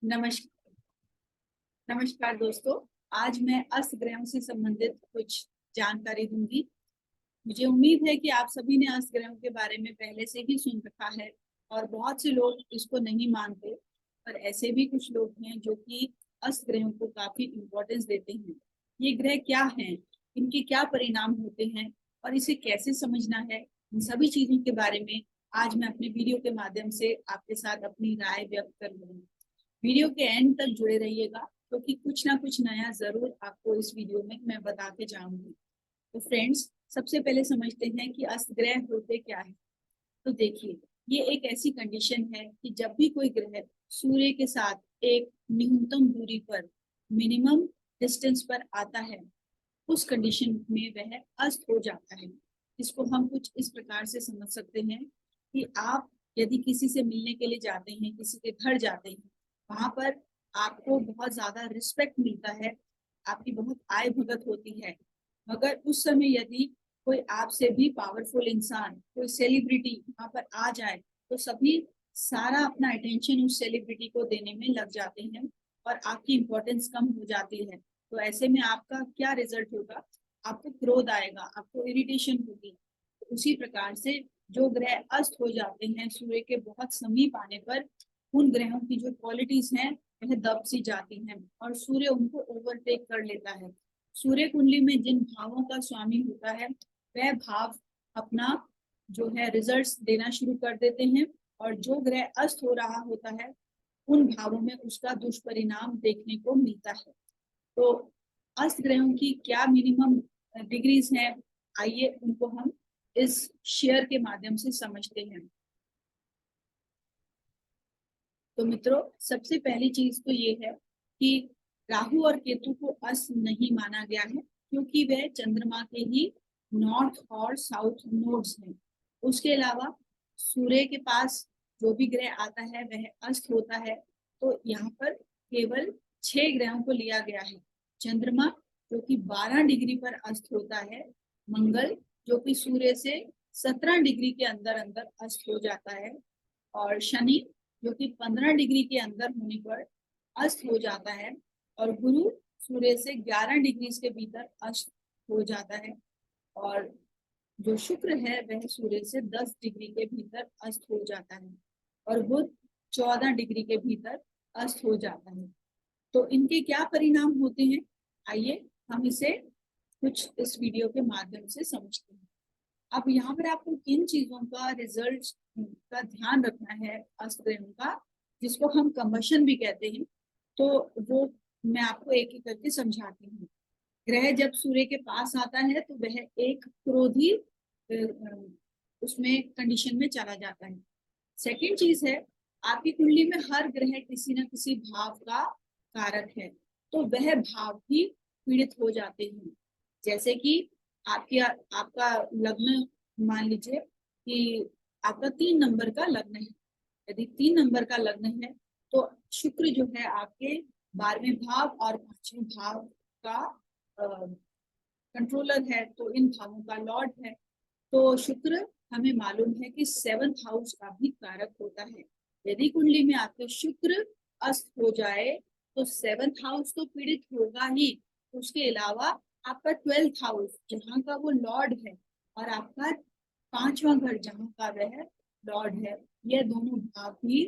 नमस्कार। नमस्कार दोस्तों। आज मैं अस्त ग्रहों से संबंधित कुछ जानकारी दूंगी। मुझे उम्मीद है कि आप सभी ने अस्त ग्रहों के बारे में पहले से ही सुन रखा है और बहुत से लोग इसको नहीं मानते, पर ऐसे भी कुछ लोग हैं जो कि अस्त ग्रहों को काफी इम्पोर्टेंस देते हैं। ये ग्रह क्या हैं, इनके क्या परिणाम होते हैं और इसे कैसे समझना है, इन सभी चीजों के बारे में आज मैं अपने वीडियो के माध्यम से आपके साथ अपनी राय व्यक्त कर लूंगी। वीडियो के एंड तक जुड़े रहिएगा क्योंकि कुछ ना कुछ नया जरूर आपको इस वीडियो में मैं बता के जाऊंगी। तो फ्रेंड्स, सबसे पहले समझते हैं कि अस्त ग्रह होते क्या है। तो देखिए, ये एक ऐसी कंडीशन है कि जब भी कोई ग्रह सूर्य के साथ एक न्यूनतम दूरी पर, मिनिमम डिस्टेंस पर आता है, उस कंडीशन में वह अस्त हो जाता है। इसको हम कुछ इस प्रकार से समझ सकते हैं कि आप यदि किसी से मिलने के लिए जाते हैं, किसी के घर जाते हैं, वहां पर आपको बहुत ज्यादा रिस्पेक्ट मिलता है, आपकी बहुत आय भगत होती है, मगर उस समय यदि कोई आपसे भी पावरफुल इंसान, कोई सेलिब्रिटी वहां पर आ जाए, तो सभी सारा अपना अटेंशन उस सेलिब्रिटी को देने में लग जाते हैं और आपकी इंपॉर्टेंस कम हो जाती है। तो ऐसे में आपका क्या रिजल्ट होगा? आपको क्रोध आएगा, आपको इरिटेशन होगी। तो उसी प्रकार से जो ग्रह अस्त हो जाते हैं सूर्य के बहुत समीप आने पर, उन ग्रहों की जो क्वालिटीज हैं वह दब सी जाती हैं और सूर्य उनको ओवरटेक कर लेता है। सूर्य कुंडली में जिन भावों का स्वामी होता है, वह भाव अपना जो है रिजल्ट्स देना शुरू कर देते हैं, और जो ग्रह अस्त हो रहा होता है उन भावों में उसका दुष्परिणाम देखने को मिलता है। तो अस्त ग्रहों की क्या मिनिमम डिग्रीज हैं, आइए उनको हम इस शेयर के माध्यम से समझते हैं। तो मित्रों, सबसे पहली चीज तो ये है कि राहु और केतु को अस्त नहीं माना गया है क्योंकि वह चंद्रमा के ही नॉर्थ और साउथ नोड्स हैं। उसके अलावा सूर्य के पास जो भी ग्रह आता है वह अस्त होता है। तो यहाँ पर केवल 6 ग्रहों को लिया गया है। चंद्रमा जो कि 12 डिग्री पर अस्त होता है, मंगल जो कि सूर्य से 17 डिग्री के अंदर अंदर अस्त हो जाता है, और शनि जो कि 15 डिग्री के अंदर होने पर अस्त हो जाता है, और गुरु सूर्य से 11 डिग्री के भीतर अस्त हो जाता है, और जो शुक्र है वह सूर्य से 10 डिग्री के भीतर अस्त हो जाता है, और बुध 14 डिग्री के भीतर अस्त हो जाता है। तो इनके क्या परिणाम होते हैं, आइए हम इसे कुछ इस वीडियो के माध्यम से समझते हैं। अब यहाँ पर आपको किन चीजों का रिजल्ट का ध्यान रखना है अस्त ग्रहों का, जिसको हम कंबशन भी कहते हैं, तो वो मैं आपको एक एक करके समझाती हूँ। ग्रह जब सूर्य के पास आता है तो वह एक क्रोधी उसमें कंडीशन में चला जाता है। सेकंड चीज है, आपकी कुंडली में हर ग्रह किसी न किसी भाव का कारक है, तो वह भाव भी पीड़ित हो जाते हैं। जैसे कि आपके आपका लग्न, मान लीजिए कि आपका 3 नंबर का लग्न है। यदि 3 नंबर का लग्न है तो शुक्र जो है आपके 12वें भाव और 5वें भाव का कंट्रोलर है, तो इन भावों का लॉर्ड है। तो शुक्र हमें मालूम है कि 7th हाउस का भी कारक होता है। यदि कुंडली में आपके शुक्र अस्त हो जाए तो 7th हाउस तो पीड़ित होगा ही, उसके अलावा आपका 12th हाउस जहाँ का वो लॉर्ड है और आपका 5वां घर जहाँ का वह लॉर्ड है, यह दोनों भाव भी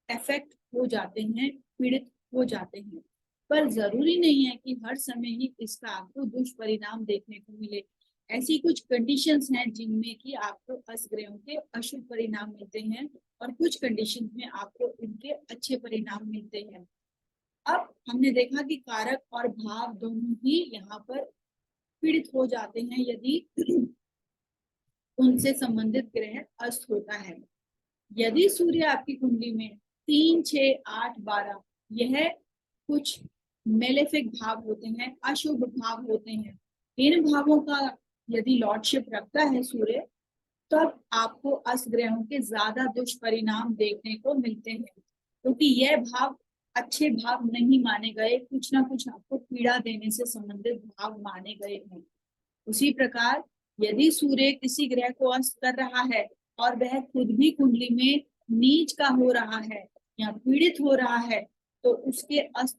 अफेक्ट हो जाते हैं, पीड़ित हो जाते हैं। पर जरूरी नहीं है कि हर समय ही इसका आपको दुष्परिणाम देखने को मिले। ऐसी कुछ कंडीशंस हैं जिनमें कि आपको अस्त ग्रहों के अशुभ परिणाम मिलते हैं और कुछ कंडीशंस में आपको इनके अच्छे परिणाम मिलते हैं। अब हमने देखा कि कारक और भाव दोनों ही यहाँ पर पीड़ित हो जाते हैं यदि उनसे संबंधित ग्रह अस्त होता है। यदि सूर्य आपकी कुंडली में 3, 6, 8, 12 यह कुछ मेलेफिक भाव होते हैं, अशुभ भाव होते हैं, इन भावों का यदि लॉर्डशिप रखता है सूर्य, तब आपको अस्त ग्रहों के ज्यादा दुष्परिणाम देखने को मिलते हैं, क्योंकि यह भाव अच्छे भाव नहीं माने गए, कुछ ना कुछ आपको पीड़ा देने से संबंधित भाव माने गए हैं। उसी प्रकार यदि सूर्य किसी ग्रह को अस्त कर रहा है और वह खुद भी कुंडली में नीच का हो रहा है या पीड़ित हो रहा है, तो उसके अस्त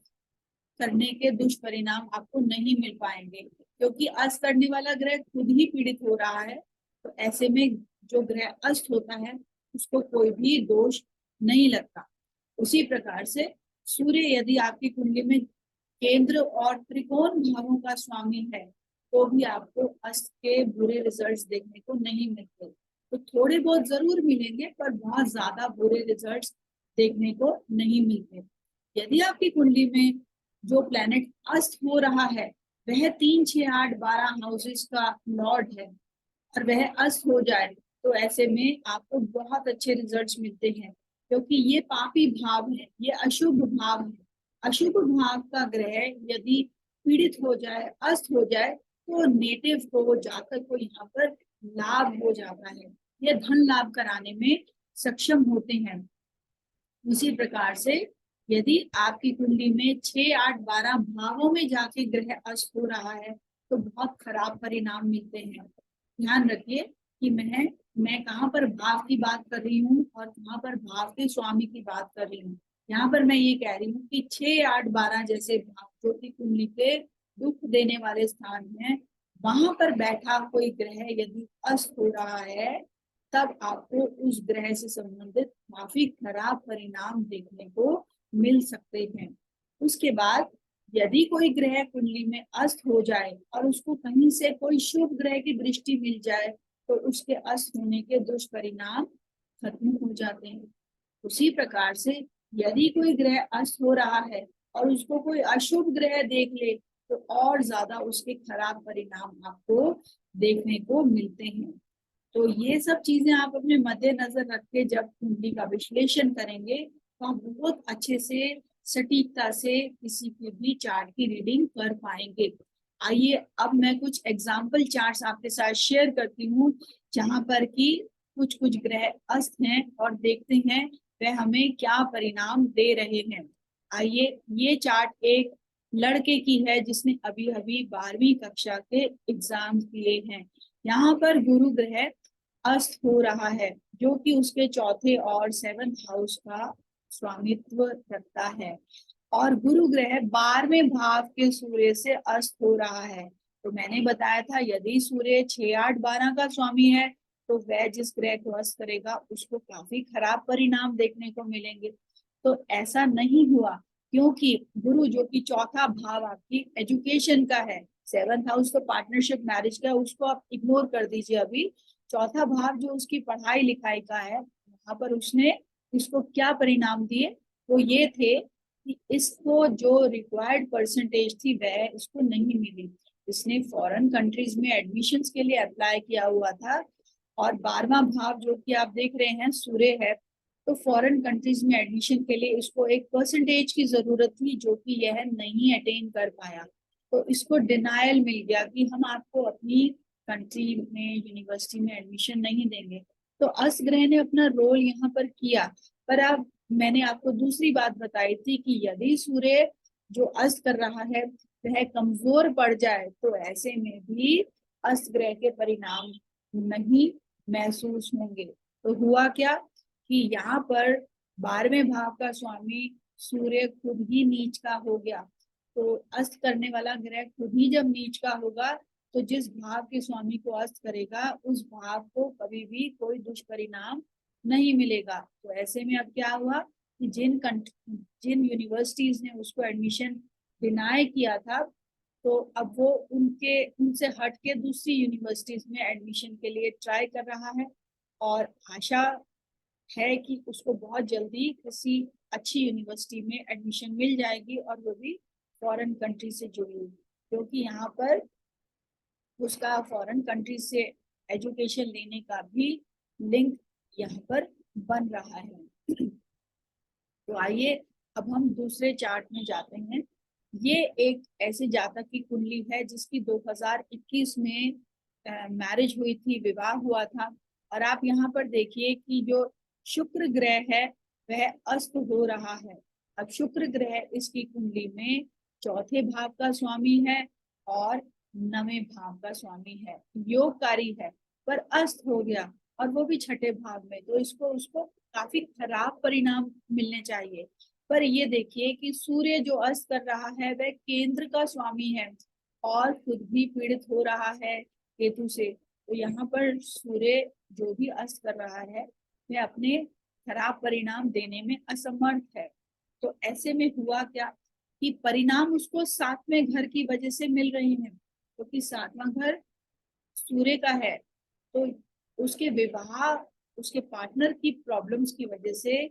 करने के दुष्परिणाम आपको नहीं मिल पाएंगे, क्योंकि अस्त करने वाला ग्रह खुद ही पीड़ित हो रहा है। तो ऐसे में जो ग्रह अस्त होता है उसको कोई भी दोष नहीं लगता। उसी प्रकार से सूर्य यदि आपकी कुंडली में केंद्र और त्रिकोण भावों का स्वामी है तो भी आपको अस्त के बुरे रिजल्ट्स देखने को नहीं मिलते। तो थोड़े बहुत जरूर मिलेंगे पर बहुत ज्यादा बुरे रिजल्ट्स देखने को नहीं मिलते। यदि आपकी कुंडली में जो प्लैनेट अस्त हो रहा है वह 3, 6, 8, 12 हाउसेस का लॉर्ड है और वह अस्त हो जाए तो ऐसे में आपको बहुत अच्छे रिजल्ट्स मिलते हैं, क्योंकि ये पापी भाव है, ये अशुभ भाव है। अशुभ भाव का ग्रह यदि पीड़ित हो जाए, अस्त हो जाए, तो नेटिव को, जातक को यहाँ पर लाभ हो जाता है, ये धन लाभ कराने में सक्षम होते हैं। उसी प्रकार से यदि आपकी कुंडली में 6, 8, 12 भावों में जाके ग्रह अस्त हो रहा है तो बहुत खराब परिणाम मिलते हैं। ध्यान रखिए कि मैं कहाँ पर भाव की बात कर रही हूँ और कहाँ पर भाव के स्वामी की बात कर रही हूँ। यहाँ पर मैं ये कह रही हूँ कि 6, 8, 12 जैसे भाव जो कि कुंडली के दुख देने वाले स्थान हैं, वहां पर बैठा कोई ग्रह यदि अस्त हो रहा है तब आपको उस ग्रह से संबंधित काफी खराब परिणाम देखने को मिल सकते हैं। उसके बाद यदि कोई ग्रह कुंडली में अस्त हो जाए और उसको कहीं से कोई शुभ ग्रह की दृष्टि मिल जाए तो उसके अस्त होने के दुष्परिणाम खत्म हो जाते हैं। उसी प्रकार से यदि कोई ग्रह अस्त हो रहा है और उसको कोई अशुभ ग्रह देख ले तो और ज्यादा उसके खराब परिणाम आपको देखने को मिलते हैं। तो ये सब चीजें आप अपने मद्देनजर रख के जब कुंडली का विश्लेषण करेंगे तो आप बहुत अच्छे से सटीकता से किसी के भी चार्ट की रीडिंग कर पाएंगे। आइए अब मैं कुछ एग्जाम्पल चार्ट्स आपके साथ शेयर करती हूँ जहां पर कि कुछ कुछ ग्रह अस्त हैं और देखते हैं वह हमें क्या परिणाम दे रहे हैं। आइए, ये चार्ट एक लड़के की है जिसने अभी अभी 12वीं कक्षा के एग्जाम दिए हैं। यहाँ पर गुरु ग्रह अस्त हो रहा है जो कि उसके चौथे और 7th हाउस का स्वामित्व रखता है, और गुरु ग्रह 12वें भाव के सूर्य से अस्त हो रहा है। तो मैंने बताया था यदि सूर्य 6, 8, 12 का स्वामी है तो वह जिस ग्रह को अस्त करेगा उसको काफी खराब परिणाम देखने को मिलेंगे। तो ऐसा नहीं हुआ, क्योंकि गुरु जो कि चौथा भाव आपकी एजुकेशन का है, 7th हाउस तो पार्टनरशिप मैरिज का है, उसको आप इग्नोर कर दीजिए। अभी चौथा भाव जो उसकी पढ़ाई लिखाई का है, वहां पर उसने इसको क्या परिणाम दिए, वो ये थे कि इसको जो रिक्वायर्ड परसेंटेज थी वह इसको नहीं मिली। इसने फॉरेन कंट्रीज में एडमिशंस के लिए अप्लाई किया हुआ था और 12वां भाव जो कि आप देख रहे हैं सूर्य है, तो फॉरेन कंट्रीज में एडमिशन के लिए इसको एक परसेंटेज की जरूरत थी जो कि यह नहीं अटेन कर पाया। तो इसको डिनायल मिल गया कि हम आपको अपनी कंट्री में यूनिवर्सिटी में एडमिशन नहीं देंगे। तो अस्त ग्रह ने अपना रोल यहाँ पर किया। पर अब मैंने आपको दूसरी बात बताई थी कि यदि सूर्य जो अस्त कर रहा है वह कमजोर पड़ जाए तो ऐसे में भी अस्त ग्रह के परिणाम नहीं महसूस होंगे। तो हुआ क्या कि यहाँ पर 12वें भाव का स्वामी सूर्य खुद ही नीच का हो गया। तो अस्त करने वाला ग्रह खुद ही जब नीच का होगा तो जिस भाव के स्वामी को अस्त करेगा उस भाव को कभी भी कोई दुष्परिणाम नहीं मिलेगा। तो ऐसे में अब क्या हुआ कि जिन यूनिवर्सिटीज ने उसको एडमिशन डिनाई किया था तो अब वो उनसे हट के दूसरी यूनिवर्सिटीज में एडमिशन के लिए ट्राई कर रहा है, और आशा है कि उसको बहुत जल्दी किसी अच्छी यूनिवर्सिटी में एडमिशन मिल जाएगी और वो भी फॉरेन कंट्री से जुड़ी हुई, क्योंकि यहाँ पर उसका फॉरेन कंट्री से एजुकेशन लेने का भी लिंक यहाँ पर बन रहा है। तो आइए अब हम दूसरे चार्ट में जाते हैं। ये एक ऐसे जातक की कुंडली है जिसकी 2021 में मैरिज हुई थी, विवाह हुआ था। और आप यहाँ पर देखिए कि जो शुक्र ग्रह है वह अस्त हो रहा है। अब शुक्र ग्रह इसकी कुंडली में चौथे भाव का स्वामी है और 9वें भाव का स्वामी है, योगकारी है, पर अस्त हो गया और वो भी छठे भाव में। तो इसको उसको काफी खराब परिणाम मिलने चाहिए। पर ये देखिए कि सूर्य जो अस्त कर रहा है वह केंद्र का स्वामी है और खुद भी पीड़ित हो रहा है केतु से। तो यहाँ पर सूर्य जो भी अस्त कर रहा है वह अपने खराब परिणाम देने में असमर्थ है। तो ऐसे में हुआ क्या कि परिणाम उसको सातवें घर की वजह से मिल रहे हैं, क्योंकि सातवां घर सूर्य का है। तो उसके विवाह, उसके पार्टनर की प्रॉब्लम्स की वजह से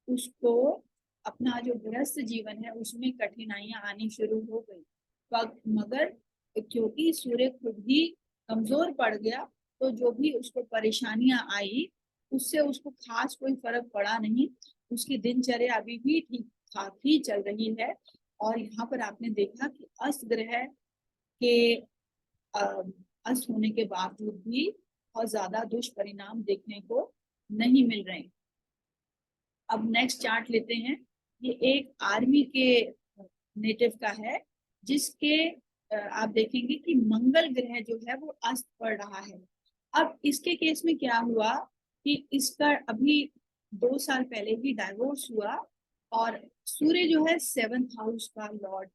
उसको अपना जो गृहस्थ जीवन है उसमें कठिनाइयां आनी शुरू हो गई। मगर क्योंकि सूर्य खुद ही कमजोर पड़ गया, तो जो भी उसको परेशानियां आई उससे उसको खास कोई फर्क पड़ा नहीं। उसकी दिनचर्या अभी भी ठीक ठाक ही चल रही है। और यहाँ पर आपने देखा कि अस्त ग्रह के अस्त होने के बावजूद भी बहुत ज्यादा दुष्परिणाम देखने को नहीं मिल रहे। अब नेक्स्ट चार्ट लेते हैं। ये एक आर्मी के नेटिव का है, जिसके आप देखेंगे कि मंगल ग्रह जो है वो अस्त पड़ रहा है। अब इसके केस में क्या हुआ कि इसका अभी 2 साल पहले ही डाइवोर्स हुआ, और सूर्य जो है 7th हाउस का लॉर्ड।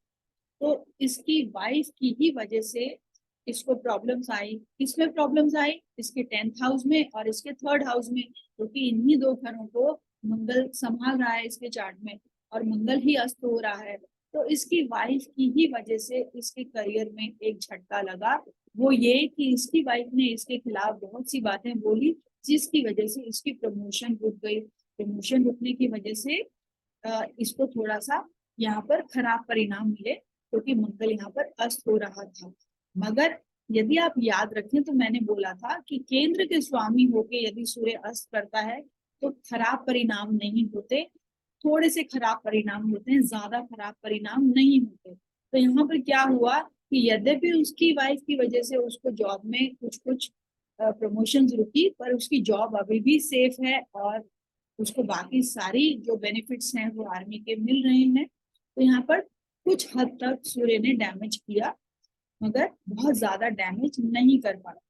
तो इसकी वाइफ की ही वजह से इसको प्रॉब्लम्स आई। किसमें प्रॉब्लम्स आई? इसके 10th हाउस में और इसके 3rd हाउस में, क्योंकि इन्हीं दो घरों को मंगल संभाल रहा है इसके चार्ट में, और मंगल ही अस्त हो रहा है। तो इसकी वाइफ की ही वजह से इसके करियर में एक झटका लगा। वो ये कि इसकी वाइफ ने इसके खिलाफ बहुत सी बातें बोली, जिसकी वजह से इसकी प्रमोशन रुक गई। प्रमोशन रुकने की वजह से इसको थोड़ा सा यहाँ पर खराब परिणाम मिले, क्योंकि मंगल यहाँ पर अस्त हो रहा था। मगर यदि आप याद रखें तो मैंने बोला था कि केंद्र के स्वामी होके यदि सूर्य अस्त करता है तो खराब परिणाम नहीं होते, थोड़े से खराब परिणाम होते हैं, ज्यादा खराब परिणाम नहीं होते। तो यहाँ पर क्या हुआ कि यद्यपि उसकी वाइफ की वजह से उसको जॉब में कुछ कुछ प्रमोशन रुकी, पर उसकी जॉब अभी भी सेफ है और उसको बाकी सारी जो बेनिफिट्स हैं वो आर्मी के मिल रहे हैं। तो यहाँ पर कुछ हद तक सूर्य ने डैमेज किया, मगर बहुत ज्यादा डैमेज नहीं कर पाया।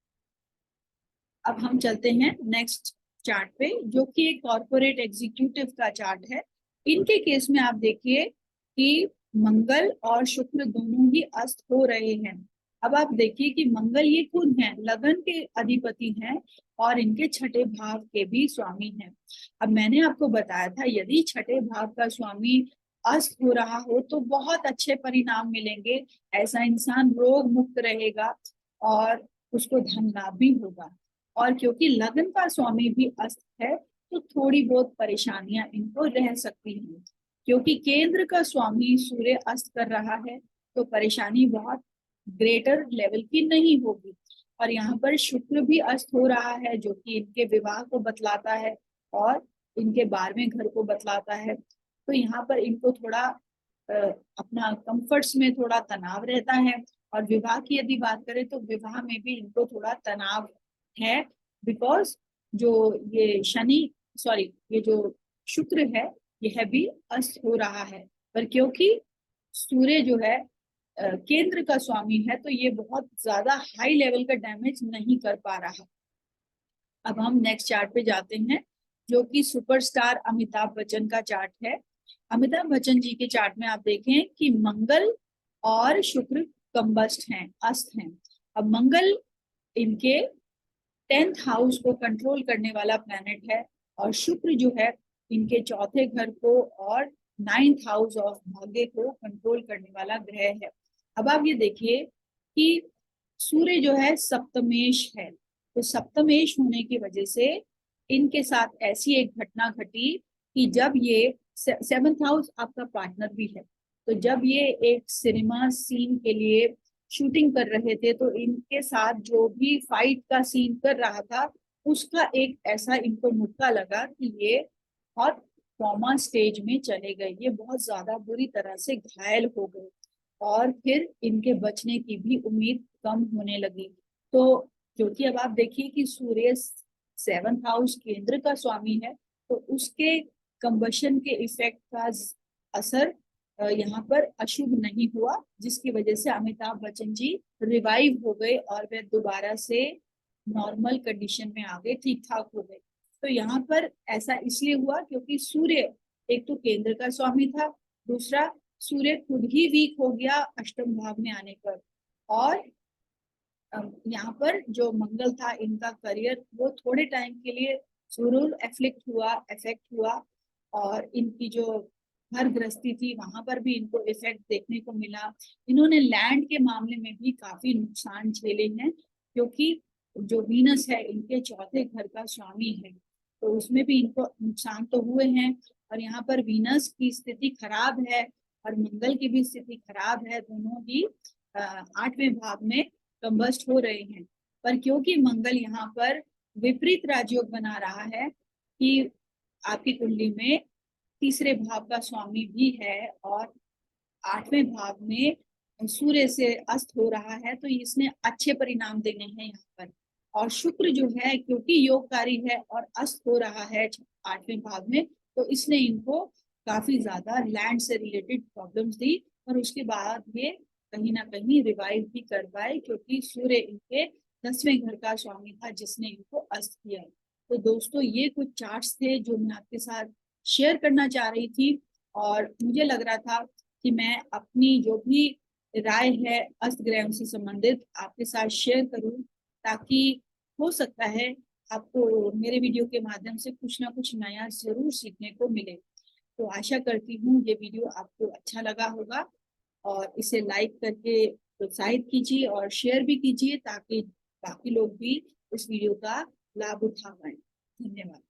अब हम चलते हैं नेक्स्ट चार्ट पे, जो कि एक कॉर्पोरेट एग्जीक्यूटिव का चार्ट है। इनके केस में आप देखिए कि मंगल और शुक्र दोनों ही अस्त हो रहे हैं। अब आप देखिए कि मंगल ये खुद हैं, लगन के अधिपति हैं और इनके छठे भाव के भी स्वामी हैं। अब मैंने आपको बताया था यदि छठे भाव का स्वामी अस्त हो रहा हो तो बहुत अच्छे परिणाम मिलेंगे। ऐसा इंसान रोग मुक्त रहेगा और उसको धन लाभ भी होगा। और क्योंकि लग्न का स्वामी भी अस्त है तो थोड़ी बहुत परेशानियां इनको रह सकती हैं। क्योंकि केंद्र का स्वामी सूर्य अस्त कर रहा है तो परेशानी बहुत ग्रेटर लेवल की नहीं होगी। और यहाँ पर शुक्र भी अस्त हो रहा है, जो कि इनके विवाह को बतलाता है और इनके 12वें घर को बतलाता है। तो यहाँ पर इनको थोड़ा अपना कंफर्ट्स में थोड़ा तनाव रहता है। और विवाह की यदि बात करें तो विवाह में भी इनको थोड़ा तनाव है, बिकॉज जो ये शनि, सॉरी, ये जो शुक्र है यह भी अस्त हो रहा है। पर क्योंकि सूर्य जो है केंद्र का स्वामी है तो ये बहुत ज्यादा हाई लेवल का डैमेज नहीं कर पा रहा। अब हम नेक्स्ट चार्ट पे जाते हैं, जो कि सुपरस्टार अमिताभ बच्चन का चार्ट है। अमिताभ बच्चन जी के चार्ट में आप देखें कि मंगल और शुक्र कंबस्ट हैं, अस्त हैं। अब मंगल इनके 10th हाउस को कंट्रोल करने वाला प्लैनेट है, और शुक्र जो है इनके चौथे घर को और 9th हाउस ऑफ भाग्य को कंट्रोल करने वाला ग्रह है। अब आप ये देखिए कि सूर्य जो है सप्तमेश है, तो सप्तमेश होने की वजह से इनके साथ ऐसी एक घटना घटी कि जब ये 7th हाउस आपका पार्टनर भी है, तो जब ये एक सिनेमा सीन के लिए शूटिंग कर रहे थे तो इनके साथ जो भी फाइट का सीन कर रहा था उसका एक ऐसा इनको मुक्का लगा कि ये बहुत ट्रॉमा स्टेज में चले गए, ये बहुत ज्यादा बुरी तरह से घायल हो गए और फिर इनके बचने की भी उम्मीद कम होने लगी। तो क्योंकि अब आप देखिए कि सूर्य 7th हाउस केंद्र का स्वामी है, तो उसके कंबशन के इफेक्ट का असर यहाँ पर अशुभ नहीं हुआ, जिसकी वजह से अमिताभ बच्चन जी रिवाइव हो गए और वे दोबारा से नॉर्मल कंडीशन में आ गए, ठीक ठाक हो गए। तो यहाँ पर ऐसा इसलिए हुआ क्योंकि सूर्य एक तो केंद्र का स्वामी था, दूसरा सूर्य खुद ही वीक हो गया अष्टम भाव में आने पर। और यहाँ पर जो मंगल था, इनका करियर वो थोड़े टाइम के लिए जरूर इफेक्ट हुआ। और इनकी जो घर गृहस्थी थी वहां पर भी इनको इफेक्ट देखने को मिला। इन्होंने लैंड के मामले में भी काफी नुकसान झेले हैं, क्योंकि जो वीनस है इनके चौथे घर का स्वामी है, तो उसमें भी इनको नुकसान तो हुए हैं। और यहाँ पर वीनस की स्थिति खराब है और मंगल की भी स्थिति खराब है, दोनों ही 8वें भाव में कंबस्ट हो रहे हैं। पर क्योंकि मंगल यहाँ पर विपरीत राजयोग बना रहा है कि आपकी कुंडली में तीसरे भाव का स्वामी भी है और 8वें भाव में सूर्य से अस्त हो रहा है, तो इसने अच्छे परिणाम देने हैं यहाँ पर। और शुक्र जो है क्योंकि योगकारी है और अस्त हो रहा है 8वें भाव में, तो इसने इनको काफी ज्यादा लैंड से रिलेटेड प्रॉब्लम्स दी। और उसके बाद ये कहीं ना कहीं रिवाइव भी कर पाए, क्योंकि सूर्य इनके 10वें घर का स्वामी था जिसने इनको अस्त किया। तो दोस्तों ये कुछ चार्ट्स थे जो मैं आपके साथ शेयर करना चाह रही थी। और मुझे लग रहा था कि मैं अपनी जो भी राय है अस्त ग्रहों से संबंधित आपके साथ शेयर करूं, ताकि हो सकता है आपको मेरे वीडियो के माध्यम से कुछ ना कुछ नया जरूर सीखने को मिले। तो आशा करती हूँ ये वीडियो आपको अच्छा लगा होगा, और इसे लाइक करके प्रोत्साहित कीजिए और शेयर भी कीजिए, ताकि बाकी लोग भी इस वीडियो का लाभ उठा पाए। धन्यवाद।